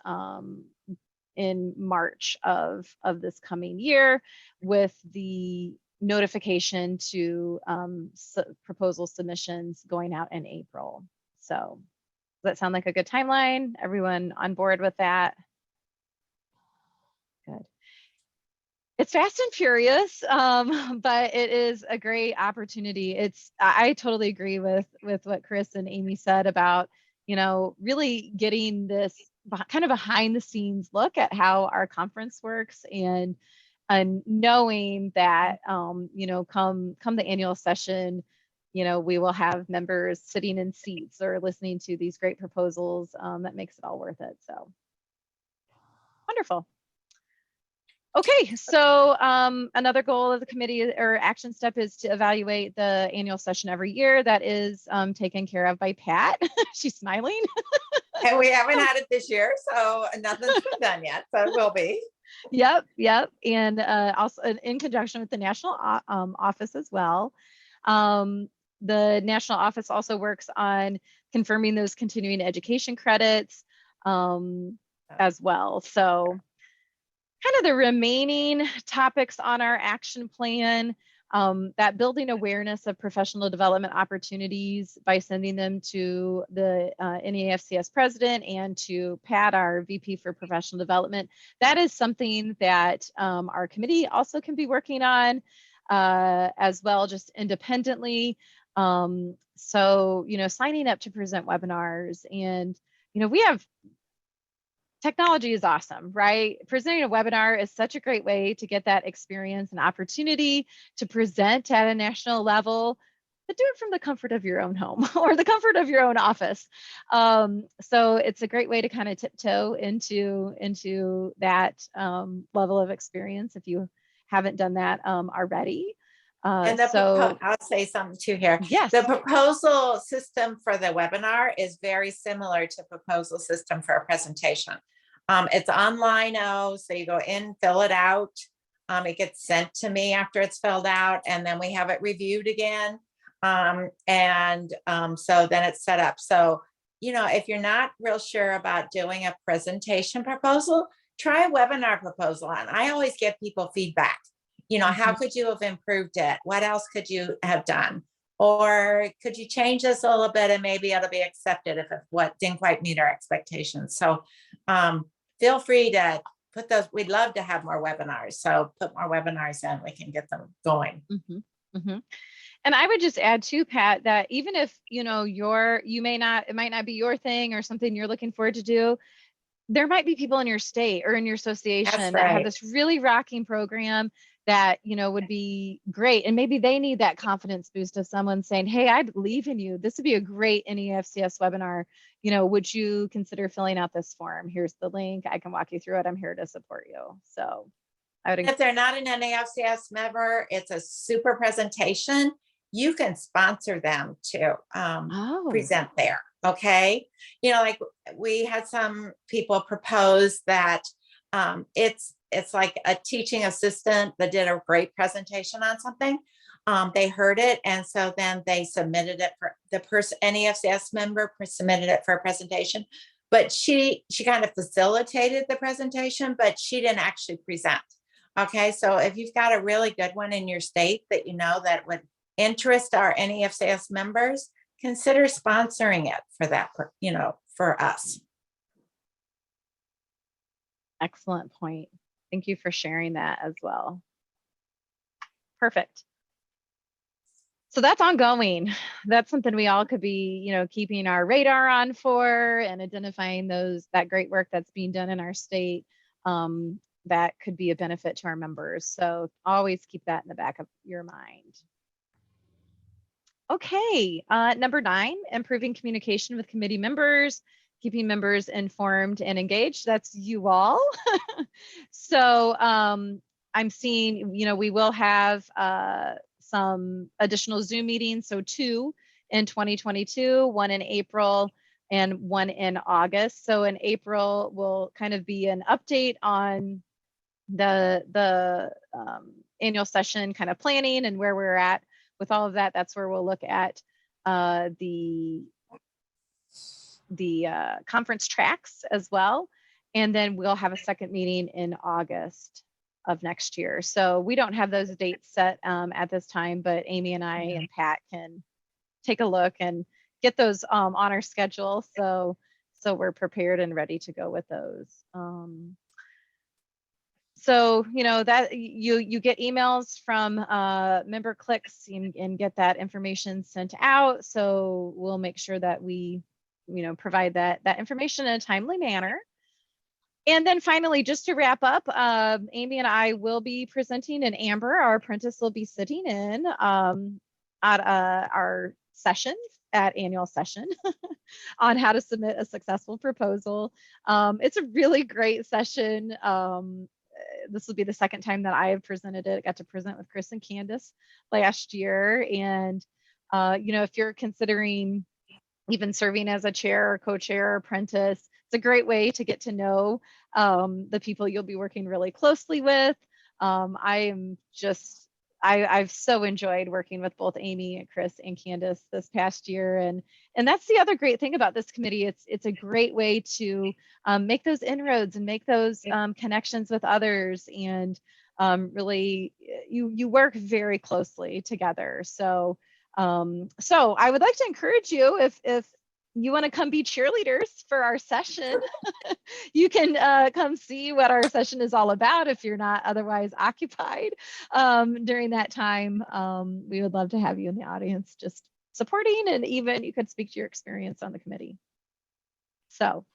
in March of this coming year, with the notification to proposal submissions going out in April. So does that sound like a good timeline? Everyone on board with that? Good. It's fast and furious, but it is a great opportunity. I totally agree with what Chris and Amy said about, really getting this kind of behind the scenes look at how our conference works, and knowing that, come the annual session, we will have members sitting in seats or listening to these great proposals. That makes it all worth it. So wonderful. Okay, so another goal of the committee or action step is to evaluate the annual session every year. That is taken care of by Pat. She's smiling.
And we haven't had it this year, so nothing's been done yet, so it will be.
Yep. And also in conjunction with the national office as well. The national office also works on confirming those continuing education credits as well. So kind of the remaining topics on our action plan, that building awareness of professional development opportunities by sending them to the NEAFCS president and to Pat, our VP for professional development. That is something that our committee also can be working on as well, just independently. So, signing up to present webinars, and, we have technology is awesome, right? Presenting a webinar is such a great way to get that experience and opportunity to present at a national level, but do it from the comfort of your own home or the comfort of your own office. So it's a great way to kind of tiptoe into that level of experience if you haven't done that already.
And I'll say something too here.
Yes.
The proposal system for the webinar is very similar to proposal system for a presentation. It's online, so you go in, fill it out. It gets sent to me after it's filled out, and then we have it reviewed again. So then it's set up. So, if you're not real sure about doing a presentation proposal, try a webinar proposal. And I always give people feedback. How could you have improved it? What else could you have done? Or could you change this a little bit and maybe it'll be accepted if what didn't quite meet our expectations. So feel free to put those. We'd love to have more webinars. So put more webinars in, we can get them going.
And I would just add too, Pat, that even if, it might not be your thing or something you're looking forward to do, there might be people in your state or in your association that have this really rocking program that, would be great. And maybe they need that confidence boost of someone saying, hey, I believe in you. This would be a great NEAFCS webinar. Would you consider filling out this form? Here's the link. I can walk you through it. I'm here to support you. So I would.
If they're not an NEAFCS member, it's a super presentation. You can sponsor them to present there. Okay. Like we had some people propose that it's like a teaching assistant that did a great presentation on something. They heard it. And so then they submitted it for the person, NEAFCS member submitted it for a presentation, but she kind of facilitated the presentation, but she didn't actually present. Okay. So if you've got a really good one in your state that that would interest our NEAFCS members, consider sponsoring it for that, for us.
Excellent point. Thank you for sharing that as well. Perfect. So that's ongoing. That's something we all could be, keeping our radar on for and identifying that great work that's being done in our state that could be a benefit to our members. So always keep that in the back of your mind. Okay, number 9, improving communication with committee members, keeping members informed and engaged. That's you all. So I'm seeing, we will have some additional Zoom meetings. So 2 in 2022, 1 in April, and 1 in August. So in April will kind of be an update on the annual session kind of planning and where we're at with all of that. That's where we'll look at the conference tracks as well. And then we'll have a second meeting in August of next year. So we don't have those dates set at this time, but Amy and I and Pat can take a look and get those on our schedule. So we're prepared and ready to go with those. So, you know, that you get emails from member clicks and get that information sent out. So we'll make sure that we, you know, provide that information in a timely manner. And then finally, just to wrap up, Amy and I will be presenting, and Amber, our apprentice, will be sitting in at our session at annual session on how to submit a successful proposal. It's a really great session. This will be the second time that I have presented it. I got to present with Chris and Candace last year. And, you know, if you're considering even serving as a chair or co-chair or apprentice, it's a great way to get to know the people you'll be working really closely with. I've so enjoyed working with both Amy and Chris and Candace this past year. And that's the other great thing about this committee. It's a great way to make those inroads and make those connections with others. And really, you work very closely together. So I would like to encourage you, if you want to come be cheerleaders for our session, you can come see what our session is all about if you're not otherwise occupied during that time. We would love to have you in the audience just supporting, and even you could speak to your experience on the committee. So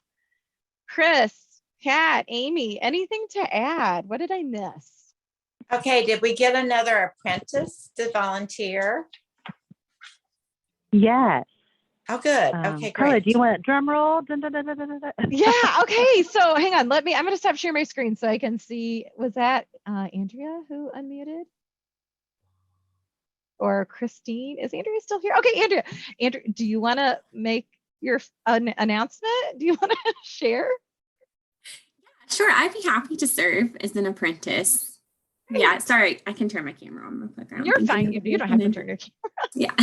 Chris, Kat, Amy, anything to add? What did I miss?
Okay, did we get another apprentice to volunteer?
Yes.
Oh, good. Okay,
Carla,
great.
do you want a drum roll? Dun, dun, dun, dun, dun, dun.
Yeah, okay. So hang on, I'm gonna stop sharing my screen so I can see. Was that Andrea who unmuted? Or Christine? Is Andrea still here? Okay, Andrea, do you want to make your announcement? Do you want to share?
Sure, I'd be happy to serve as an apprentice. Yeah, sorry, I can turn my camera on real quick.
You're fine. You don't have to turn your camera.
Yeah.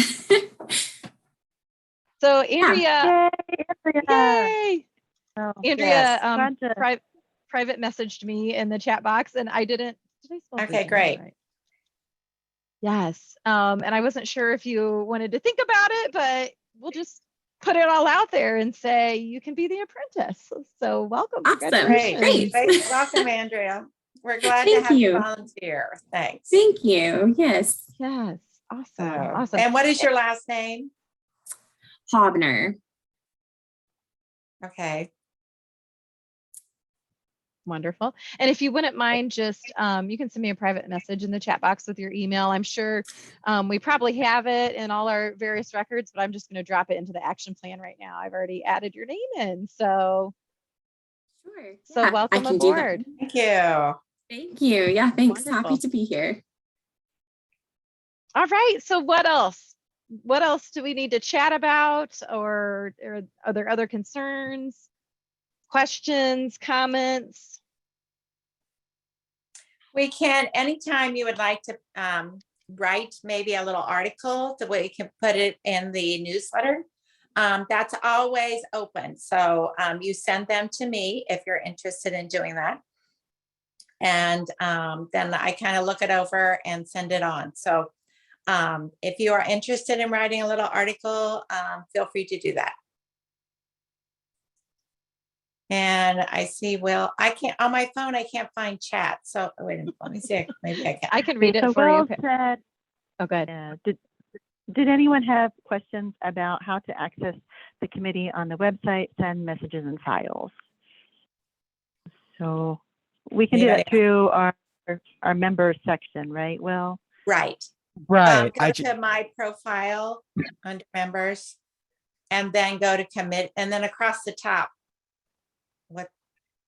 So Andrea,
Yay!
yay!
Oh,
Andrea
yes.
private messaged me in the chat box, and I did I spell
Okay,
Virginia
great.
right? Yes. And I wasn't sure if you wanted to think about it, but we'll just put it all out there and say you can be the apprentice. So welcome.
Awesome.
Congratulations.
Great. Welcome, Andrea. We're glad to
Thank
have you
you.
volunteer. Thanks.
Thank you. Yes.
Yes. Awesome.
So,
Awesome.
and what is your last name?
Hobner.
Okay.
Wonderful. And if you wouldn't mind, just you can send me a private message in the chat box with your email. I'm sure we probably have it in all our various records, but I'm just going to drop it into the action plan right now. I've already added your name in. So
sure.
So
Yeah,
welcome
I can do that.
aboard.
Thank you.
Thank you. Yeah, thanks.
Wonderful.
Happy to be here.
All right. So what else? What else do we need to chat about, or are there other concerns, questions, comments?
We can, anytime you would like to write maybe a little article, the way you can put it in the newsletter, that's always open. So you send them to me if you're interested in doing that. And then I kind of look it over and send it on. So if you are interested in writing a little article, feel free to do that. And I see, Will, I can't, on my phone, I can't find chat. So wait a minute, let me see. Maybe I can.
I can read it
So
for you.
Will said,
Oh, good.
did anyone have questions about how to access the committee on the website, send messages and files? So we can do that through our members section, right, Will?
Right.
Right.
Go to my profile under members, and then go to commit, and then across the top.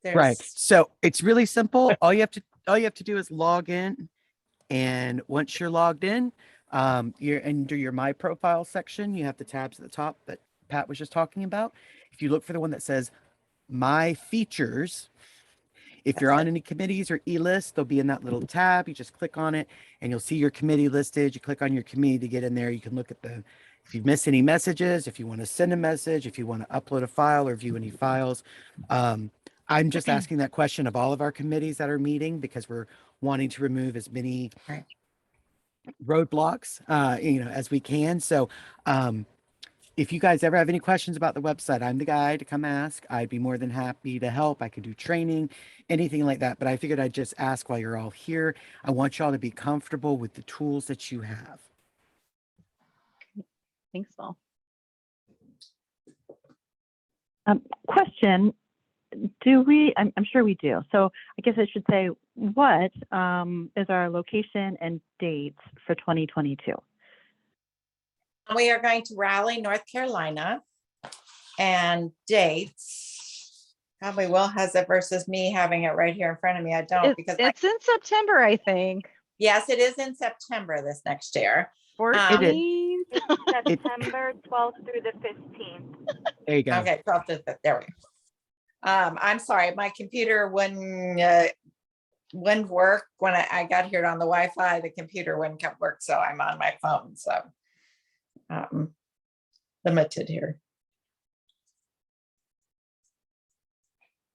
Right. So it's really simple. All you have to do is log in. And once you're logged in, You're under your My Profile section, you have the tabs at the top that Pat was just talking about. If you look for the one that says My Features, if you're on any committees or e-list, they'll be in that little tab. You just click on it and you'll see your committee listed. You click on your committee to get in there. You can look at the, if you miss any messages, if you want to send a message, if you want to upload a file or view any files. I'm just asking that question of all of our committees that are meeting because we're wanting to remove as many roadblocks, as we can. So, if you guys ever have any questions about the website, I'm the guy to come ask. I'd be more than happy to help. I could do training, anything like that. But I figured I'd just ask while you're all here. I want y'all to be comfortable with the tools that you have.
Thanks, Paul.
Question, do we, I'm sure we do. So I guess I should say, what is our location and dates for 2022?
We are going to Raleigh, North Carolina, and dates. Probably Will has it versus me having it right here in front of me. I don't because
it's in September, I think.
Yes, it is in September this next year.
14th.
September 12th through the 15th.
There you go.
Okay, 12th to 15th. There we go. I'm sorry, my computer wouldn't work when I got here on the Wi-Fi. The computer wouldn't work, so I'm on my phone. So limited here.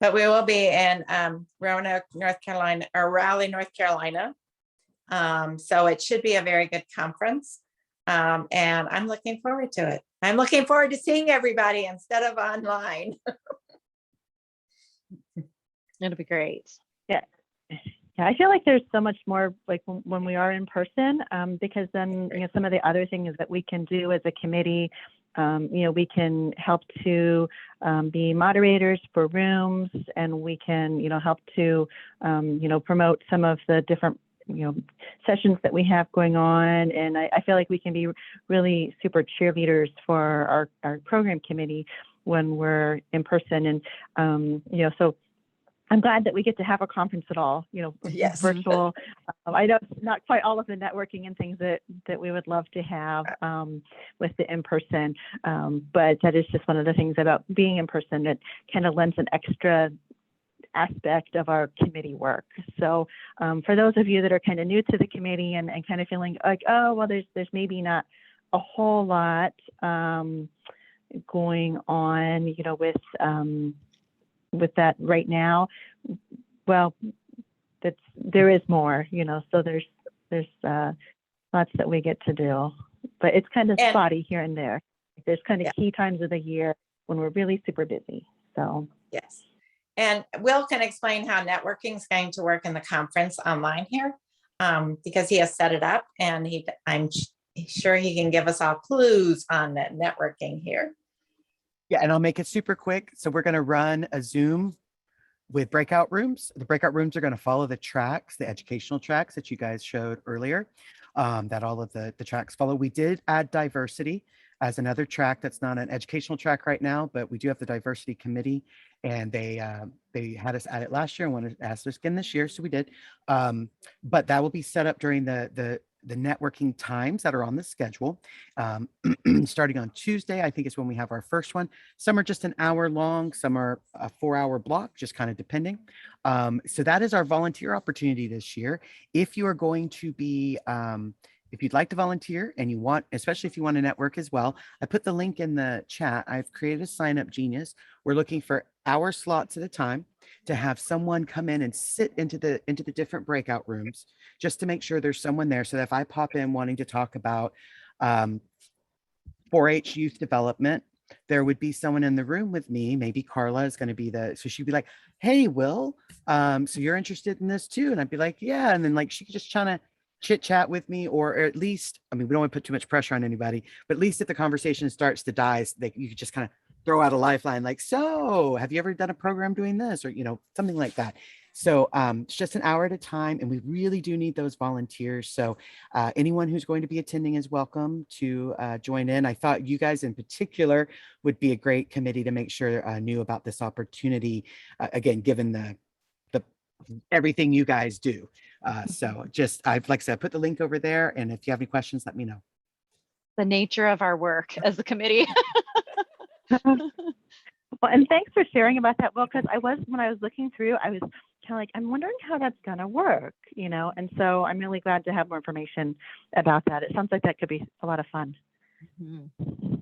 But we will be in Roanoke, North Carolina, or Raleigh, North Carolina. So it should be a very good conference. And I'm looking forward to it. I'm looking forward to seeing everybody instead of online.
It'll be great.
Yeah. Yeah, I feel like there's so much more like when we are in person, because then some of the other things that we can do as a committee, we can help to be moderators for rooms, and we can help to promote some of the different sessions that we have going on. And I feel like we can be really super cheerleaders for our program committee when we're in person. And so I'm glad that we get to have a conference at all,
yes.
Virtual. I know it's not quite all of the networking and things that we would love to have with the in-person, but that is just one of the things about being in person that kind of lends an extra aspect of our committee work. So for those of you that are kind of new to the committee and kind of feeling like, oh, well, there's maybe not a whole lot going on, with that right now, well, there is more, so there's lots that we get to do, but it's kind of spotty here and there. There's kind of key times of the year when we're really super busy. So
yes. And Will can explain how networking is going to work in the conference online here, because he has set it up, and I'm sure he can give us all clues on that networking here.
Yeah, and I'll make it super quick. So we're going to run a Zoom with breakout rooms. The breakout rooms are going to follow the tracks, the educational tracks that you guys showed earlier, that all of the tracks follow. We did add diversity as another track that's not an educational track right now, but we do have the diversity committee, and they had us add it last year and wanted to ask us again this year, so we did. But that will be set up during the networking times that are on the schedule. Starting on Tuesday, I think is when we have our first one. Some are just an hour long, some are a 4-hour block, just kind of depending. So that is our volunteer opportunity this year. If you are going to be, if you'd like to volunteer and you want, especially if you want to network as well, I put the link in the chat. I've created a sign up genius. We're looking for hour slots at a time to have someone come in and sit into the different breakout rooms, just to make sure there's someone there. So that if I pop in wanting to talk about 4-H youth development, there would be someone in the room with me. Maybe Carla is going to be so she'd be like, hey, Will, so you're interested in this too? And I'd be like, yeah. And then like, she could just kind of chit chat with me, or at least, I mean, we don't want to put too much pressure on anybody, but at least if the conversation starts to die, you could just kind of throw out a lifeline, like, so have you ever done a program doing this, or, something like that. So it's just an hour at a time, and we really do need those volunteers. So anyone who's going to be attending is welcome to join in. I thought you guys in particular would be a great committee to make sure knew about this opportunity, again, given the everything you guys do. So just, like I said, put the link over there. And if you have any questions, let me know.
The nature of our work as a committee.
Well, and thanks for sharing about that. Well, because when I was looking through, I was kind of like, I'm wondering how that's going to work, and so I'm really glad to have more information about that. It sounds like that could be a lot of fun.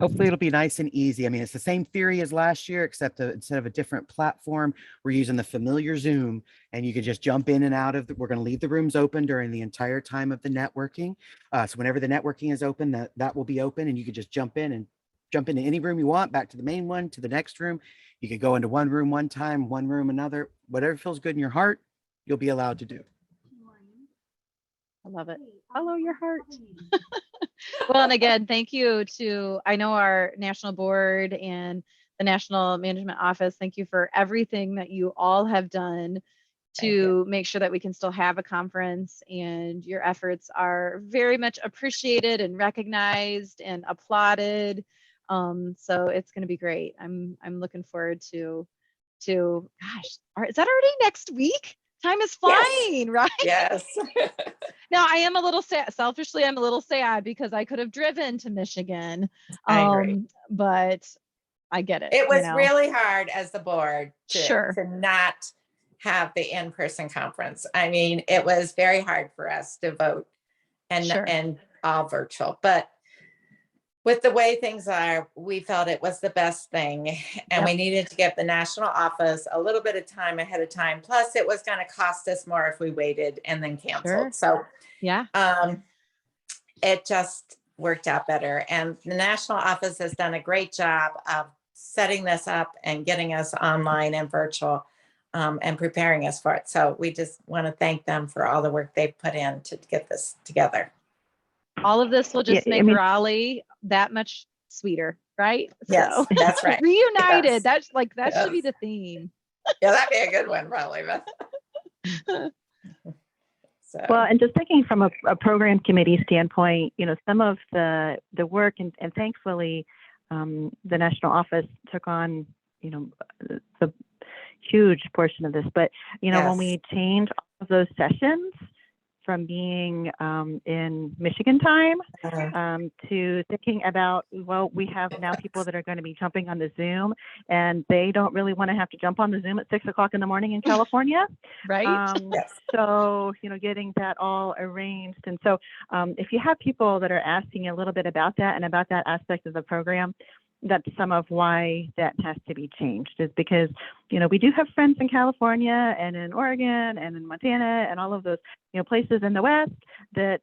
Hopefully it'll be nice and easy. I mean, it's the same theory as last year, except instead of a different platform, we're using the familiar Zoom, and you can just jump in and out of we're going to leave the rooms open during the entire time of the networking. So whenever the networking is open, that will be open, and you can just jump into any room you want, back to the main one, to the next room. You could go into one room one time, one room another, whatever feels good in your heart, you'll be allowed to do.
I love it. Follow your heart. Well, and again, thank you to, I know, our national board and the National Management Office. Thank you for everything that you all have done to make sure that we can still have a conference, and your efforts are very much appreciated and recognized and applauded. So it's going to be great. I'm looking forward to gosh, is that already next week? Time is flying, right?
Yes.
Now I am a little sad. Selfishly, I'm a little sad because I could have driven to Michigan.
I agree.
But I get it.
It was really hard as the board
Sure.
to not have the in-person conference. I mean, it was very hard for us to vote and all virtual, but with the way things are, we felt it was the best thing, and we needed to give the national office a little bit of time ahead of time. Plus, it was going to cost us more if we waited and then canceled. So,
yeah,
it just worked out better. And the national office has done a great job of setting this up and getting us online and virtual, and preparing us for it. So we just want to thank them for all the work they've put in to get this together.
All of this will just make Raleigh that much sweeter, right?
Yes,
so,
that's right.
Reunited.
Yes.
That should be the theme.
Yeah, that'd be a good one, probably. So.
Well, and just thinking from a program committee standpoint, some of the work and thankfully the national office took on, the huge portion of this. But, when we changed all of those sessions from being in Michigan time to thinking about, well, we have now people that are going to be jumping on the Zoom, and they don't really want to have to jump on the Zoom at 6 o'clock in the morning in California.
Right.
So, getting that all arranged. And so if you have people that are asking a little bit about that and about that aspect of the program, that's some of why that has to be changed, is because, we do have friends in California and in Oregon and in Montana and all of those, places in the West that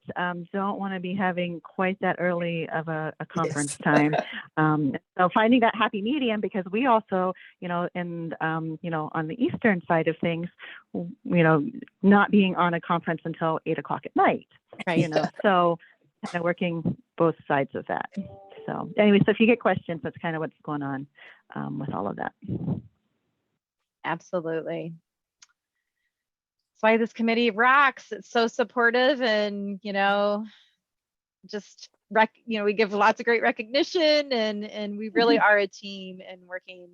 don't want to be having quite that early of a conference time. So finding that happy medium, because we also, on the Eastern side of things, not being on a conference until 8 o'clock at night, so kind of working both sides of that. So anyway, so if you get questions, that's kind of what's going on with all of that.
Absolutely. That's why this committee rocks. It's so supportive, and just we give lots of great recognition, and we really are a team and working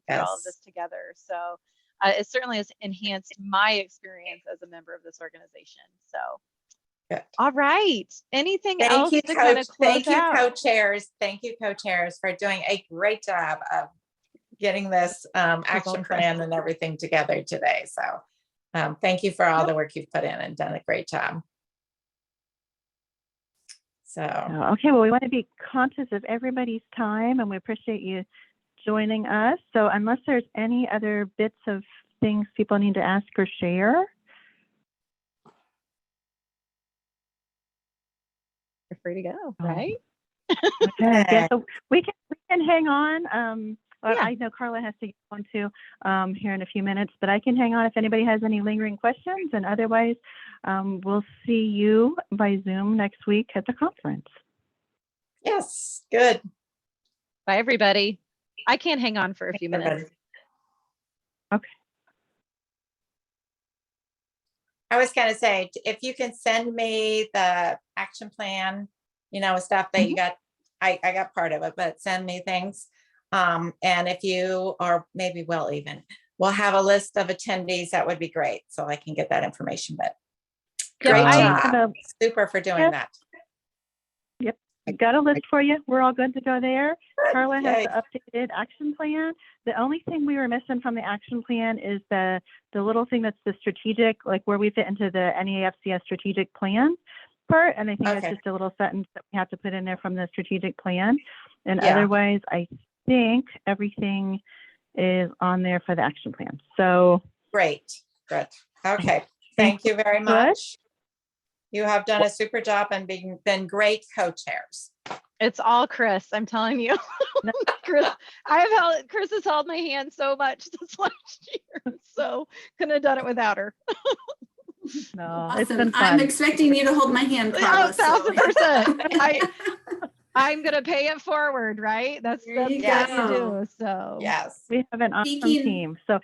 through all of this together. So it certainly has enhanced my experience as a member of this organization. So.
Good.
All right. Anything else to kind of close out?
Co-chairs. Thank you, co-chairs, for doing a great job of getting this action plan and everything together today. So thank you for all the work you've put in and done a great job. So.
Okay, well, we want to be conscious of everybody's time, and we appreciate you joining us. So unless there's any other bits of things people need to ask or share.
Free to go, right?
Okay. Yeah, so we can hang on. I know Carla has to get on too here in a few minutes, but I can hang on if anybody has any lingering questions, and otherwise we'll see you by Zoom next week at the conference.
Yes, good.
Bye, everybody. I can't hang on for a few minutes.
Okay.
I was going to say, if you can send me the action plan, stuff that you got, I got part of it, but send me things. And if you are maybe, we'll have a list of attendees, that would be great. So I can get that information, but
Yep,
Great
I'm
job.
gonna-
Super for doing
Yep.
that.
Yep, I've got a list for you. We're all good to go there. Carla has
Yay.
the updated action plan. The only thing we were missing from the action plan is the little thing that's the strategic, like where we fit into the NEAFCS strategic plan part. And I think it's
Okay.
just a little sentence that we have to put in there from the strategic plan. And
Yeah.
otherwise, I think everything is on there for the action plan. So
Great, good. Okay, thank you very much. You have done a super job and been great co-chairs.
It's all Chris, I'm telling you. Chris, Chris has held my hand so much this last year, so couldn't have done it without her.
No, it's
Awesome.
been
I'm
fun.
expecting you to hold my hand,
Oh,
Carla. so-
1000%. I'm gonna pay it forward, right? That's
There you
what
go.
you do. So
Yes.
We have an awesome
Speaking-
team. So